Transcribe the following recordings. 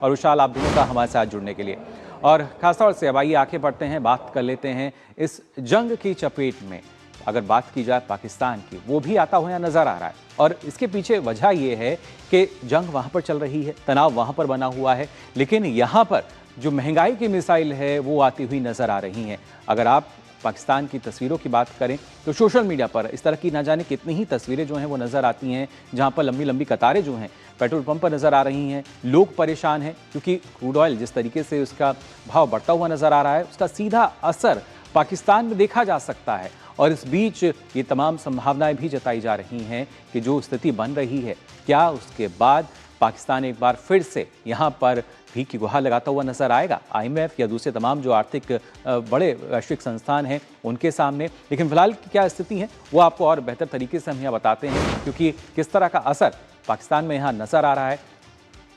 और विशाल आभारी का हमारे साथ जुड़ने के लिए। और खासतौर से अब आइए आगे बढ़ते हैं, बात कर लेते हैं इस जंग की चपेट में अगर बात की जाए पाकिस्तान की, वो भी आता हुआ नजर आ रहा है। और इसके पीछे वजह ये है कि जंग वहां पर चल रही है, तनाव वहां पर बना हुआ है, लेकिन यहाँ पर जो महंगाई की मिसाइल है वो आती हुई नजर आ रही हैं। अगर आप पाकिस्तान की तस्वीरों की बात करें तो सोशल मीडिया पर इस तरह की ना जाने कितनी ही तस्वीरें जो हैं वो नज़र आती हैं, जहां पर लंबी लंबी कतारें जो हैं पेट्रोल पंप पर नज़र आ रही हैं। लोग परेशान हैं क्योंकि क्रूड ऑयल जिस तरीके से उसका भाव बढ़ता हुआ नज़र आ रहा है, उसका सीधा असर पाकिस्तान में देखा जा सकता है। और इस बीच ये तमाम संभावनाएं भी जताई जा रही हैं कि जो स्थिति बन रही है, क्या उसके बाद पाकिस्तान एक बार फिर से यहाँ पर भीख की गुहार लगाता हुआ नजर आएगा IMF या दूसरे तमाम जो आर्थिक बड़े वैश्विक संस्थान हैं उनके सामने। लेकिन फिलहाल की क्या स्थिति है वो आपको और बेहतर तरीके से हम यहाँ बताते हैं, क्योंकि किस तरह का असर पाकिस्तान में यहाँ नजर आ रहा है।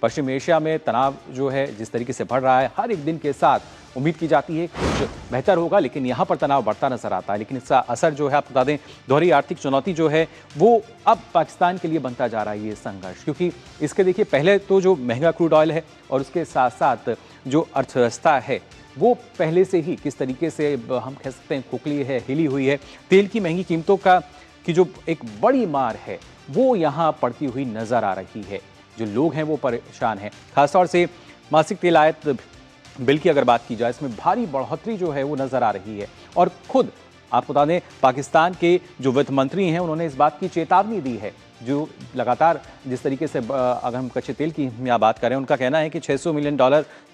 पश्चिम एशिया में तनाव जो है जिस तरीके से बढ़ रहा है, हर एक दिन के साथ उम्मीद की जाती है कुछ बेहतर होगा, लेकिन यहाँ पर तनाव बढ़ता नजर आता है। लेकिन इसका असर जो है, आप बता दें, दोहरी आर्थिक चुनौती जो है वो अब पाकिस्तान के लिए बनता जा रहा है ये संघर्ष। क्योंकि इसके देखिए, पहले तो जो महंगा क्रूड ऑयल है और उसके साथ साथ जो अर्थव्यवस्था है वो पहले से ही किस तरीके से हम कह सकते हैं खोखली है, हिली हुई है। तेल की महंगी कीमतों की जो एक बड़ी मार है वो यहाँ पड़ती हुई नजर आ रही है। जो लोग हैं वो परेशान हैं। खासतौर से मासिक तेल आयात बिल की अगर बात की जाए, इसमें भारी बढ़ोतरी जो है वो नजर आ रही है। और खुद आपको बता दें, पाकिस्तान के जो वित्त मंत्री हैं उन्होंने इस बात की चेतावनी दी है। जो लगातार जिस तरीके से अगर हम कच्चे तेल की यहाँ बात करें, उनका कहना है कि $600 मिलियन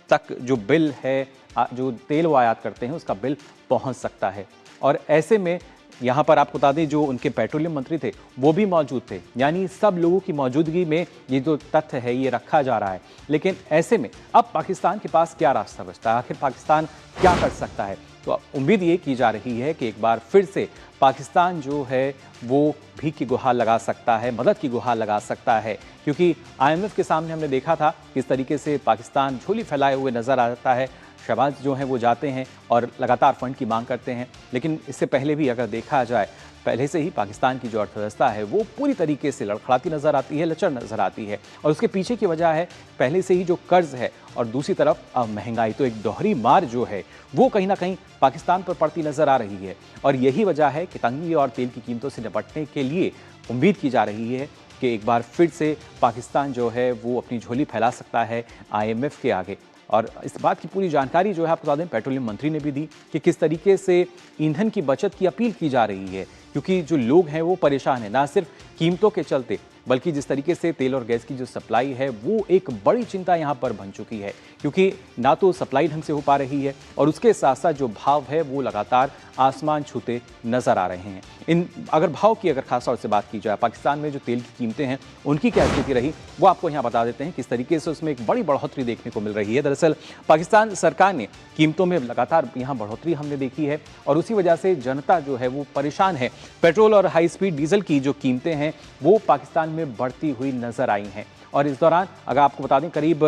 तक जो बिल है, जो तेल वो आयात करते हैं उसका बिल पहुँच सकता है। और ऐसे में यहाँ पर आपको बता दें, जो उनके पेट्रोलियम मंत्री थे वो भी मौजूद थे। यानी सब लोगों की मौजूदगी में ये जो तथ्य है ये रखा जा रहा है। लेकिन ऐसे में अब पाकिस्तान के पास क्या रास्ता बचता है, आखिर पाकिस्तान क्या कर सकता है? तो उम्मीद ये की जा रही है कि एक बार फिर से पाकिस्तान जो है वो भीख की गुहार लगा सकता है, मदद की गुहार लगा सकता है। क्योंकि IMF के सामने हमने देखा था किस तरीके से पाकिस्तान झोली फैलाए हुए नजर आता है। शहबाज जो हैं वो जाते हैं और लगातार फंड की मांग करते हैं। लेकिन इससे पहले भी अगर देखा जाए, पहले से ही पाकिस्तान की जो अर्थव्यवस्था है वो पूरी तरीके से लड़खड़ाती नजर आती है, लचर नजर आती है। और उसके पीछे की वजह है पहले से ही जो कर्ज है और दूसरी तरफ महंगाई। तो एक दोहरी मार जो है वो कहीं ना कहीं पाकिस्तान पर पड़ती नजर आ रही है। और यही वजह है कि तंगी और तेल की कीमतों से निपटने के लिए उम्मीद की जा रही है कि एक बार फिर से पाकिस्तान जो है वो अपनी झोली फैला सकता है IMF के आगे। और इस बात की पूरी जानकारी जो है आपको बता दें, पेट्रोलियम मंत्री ने भी दी कि किस तरीके से ईंधन की बचत की अपील की जा रही है। क्योंकि जो लोग हैं वो परेशान हैं, ना सिर्फ कीमतों के चलते बल्कि जिस तरीके से तेल और गैस की जो सप्लाई है वो एक बड़ी चिंता यहाँ पर बन चुकी है। क्योंकि ना तो सप्लाई ढंग से हो पा रही है और उसके साथ साथ जो भाव है वो लगातार आसमान छूते नजर आ रहे हैं। अगर भाव की अगर खास तौर से बात की जाए, पाकिस्तान में जो तेल की कीमतें हैं उनकी क्या स्थिति रही वो आपको यहाँ बता देते हैं। किस तरीके से उसमें एक बड़ी बढ़ोतरी देखने को मिल रही है। दरअसल पाकिस्तान सरकार ने कीमतों में लगातार यहाँ बढ़ोतरी हमने देखी है और उसी वजह से जनता जो है वो परेशान है। पेट्रोल और हाई स्पीड डीजल की जो कीमतें हैं वो पाकिस्तान में बढ़ती हुई नजर आई हैं। और इस दौरान अगर आपको बता दें, करीब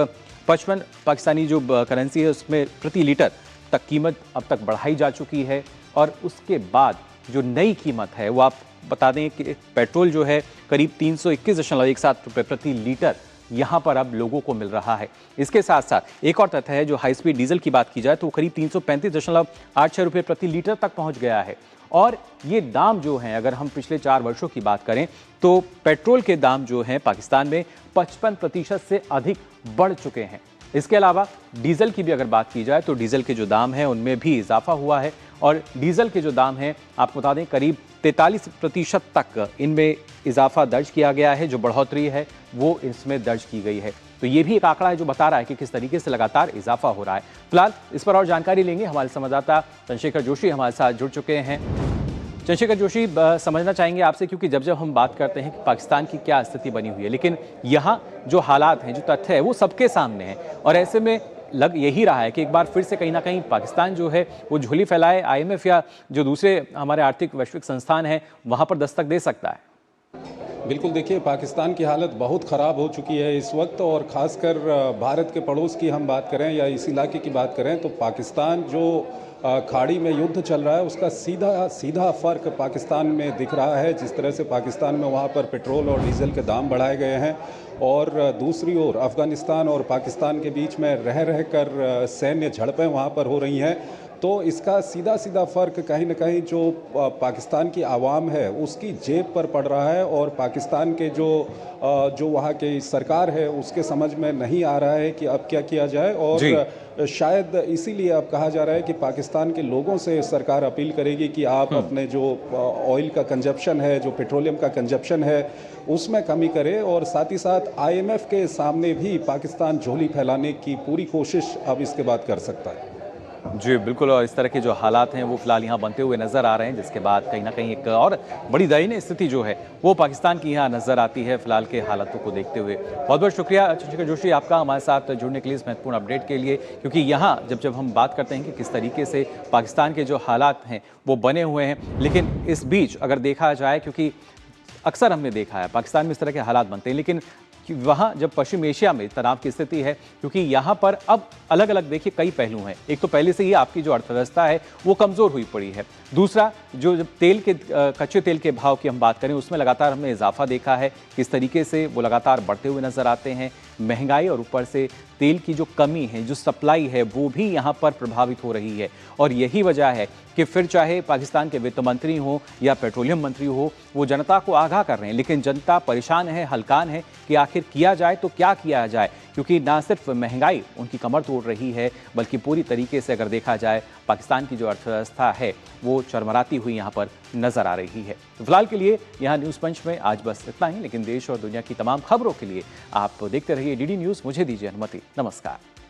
55 पाकिस्तानी जो करेंसी है उसमें प्रति लीटर तक कीमत अब तक बढ़ाई जा चुकी है। और उसके बाद जो नई कीमत है वो आप बता दें कि पेट्रोल जो है करीब 321.17 रुपये प्रति लीटर यहाँ पर अब लोगों को मिल रहा है। इसके साथ साथ एक और तथ्य है, जो हाई स्पीड डीजल की बात की जाए तो करीब 335.86 रुपये प्रति लीटर तक पहुँच गया है। और ये दाम जो हैं, अगर हम पिछले 4 वर्षों की बात करें तो पेट्रोल के दाम जो हैं पाकिस्तान में 55% से अधिक बढ़ चुके हैं। इसके अलावा डीजल की भी अगर बात की जाए तो डीजल के जो दाम हैं उनमें भी इजाफा हुआ है। और डीजल के जो दाम हैं आपको बता दें करीब 43% तक इनमें इजाफा दर्ज किया गया है। जो बढ़ोतरी है वो इसमें दर्ज की गई है। तो ये भी एक आंकड़ा है जो बता रहा है कि किस तरीके से लगातार इजाफा हो रहा है। फिलहाल इस पर और जानकारी लेंगे, हमारे संवाददाता चंद्रशेखर जोशी हमारे साथ जुड़ चुके हैं। चंद्रशेखर जोशी, समझना चाहेंगे आपसे, क्योंकि जब जब हम बात करते हैं कि पाकिस्तान की क्या स्थिति बनी हुई है, लेकिन यहाँ जो हालात हैं, जो तथ्य है वो सबके सामने हैं। और ऐसे में लग यही रहा है कि एक बार फिर से कहीं ना कहीं पाकिस्तान जो है वो झोली फैलाए, IMF या जो दूसरे हमारे आर्थिक वैश्विक संस्थान हैं वहाँ पर दस्तक दे सकता है। बिल्कुल, देखिए पाकिस्तान की हालत बहुत ख़राब हो चुकी है इस वक्त, और ख़ासकर भारत के पड़ोस की हम बात करें या इस इलाके की बात करें तो पाकिस्तान जो खाड़ी में युद्ध चल रहा है उसका सीधा सीधा फ़र्क पाकिस्तान में दिख रहा है। जिस तरह से पाकिस्तान में वहाँ पर पेट्रोल और डीज़ल के दाम बढ़ाए गए हैं, और दूसरी ओर अफ़गानिस्तान और पाकिस्तान के बीच में रह रह कर सैन्य झड़पें वहाँ पर हो रही हैं। तो इसका सीधा सीधा फ़र्क कहीं न कहीं जो पाकिस्तान की आवाम है उसकी जेब पर पड़ रहा है, और पाकिस्तान के जो वहाँ की सरकार है उसके समझ में नहीं आ रहा है कि अब क्या किया जाए। जी। और शायद इसीलिए अब कहा जा रहा है कि पाकिस्तान के लोगों से सरकार अपील करेगी कि आप अपने जो ऑयल का कंजप्शन है, जो पेट्रोलियम का कंजप्शन है, उसमें कमी करें, और साथ ही साथ IMF के सामने भी पाकिस्तान झोली फैलाने की पूरी कोशिश अब इसके बाद कर सकता है। जी, बिल्कुल। और इस तरह के जो हालात हैं वो फिलहाल यहाँ बनते हुए नज़र आ रहे हैं, जिसके बाद कहीं न कहीं एक और बड़ी दयनीय स्थिति जो है वो पाकिस्तान की यहाँ नज़र आती है फिलहाल के हालातों को देखते हुए। बहुत-बहुत शुक्रिया चंद्रशेखर जोशी आपका हमारे साथ जुड़ने के लिए, इस महत्वपूर्ण अपडेट के लिए, क्योंकि यहाँ जब हम बात करते हैं कि किस तरीके से पाकिस्तान के जो हालात हैं वो बने हुए हैं, लेकिन इस बीच अगर देखा जाए, क्योंकि अक्सर हमने देखा है पाकिस्तान में इस तरह के हालात बनते हैं, लेकिन कि वहाँ जब पश्चिम एशिया में तनाव की स्थिति है, क्योंकि यहाँ पर अब अलग अलग देखिए कई पहलू हैं। एक तो पहले से ही आपकी जो अर्थव्यवस्था है वो कमज़ोर हुई पड़ी है। दूसरा, जो जब कच्चे तेल के भाव की हम बात करें उसमें लगातार हमने इजाफा देखा है, किस तरीके से वो लगातार बढ़ते हुए नज़र आते हैं। महंगाई और ऊपर से तेल की जो कमी है, जो सप्लाई है, वो भी यहाँ पर प्रभावित हो रही है। और यही वजह है कि फिर चाहे पाकिस्तान के वित्त मंत्री हो या पेट्रोलियम मंत्री हो, वो जनता को आगाह कर रहे हैं, लेकिन जनता परेशान है, हलकान है कि आखिर किया जाए तो क्या किया जाए, क्योंकि ना सिर्फ महंगाई उनकी कमर तोड़ रही है, बल्कि पूरी तरीके से अगर देखा जाए पाकिस्तान की जो अर्थव्यवस्था है वो चरमराती हुई यहाँ पर नजर आ रही है। तो फिलहाल के लिए यहाँ न्यूज़ पंच में आज बस इतना ही, लेकिन देश और दुनिया की तमाम खबरों के लिए आप देखते रहिए DD न्यूज़। मुझे दीजिए अनुमति। नमस्कार।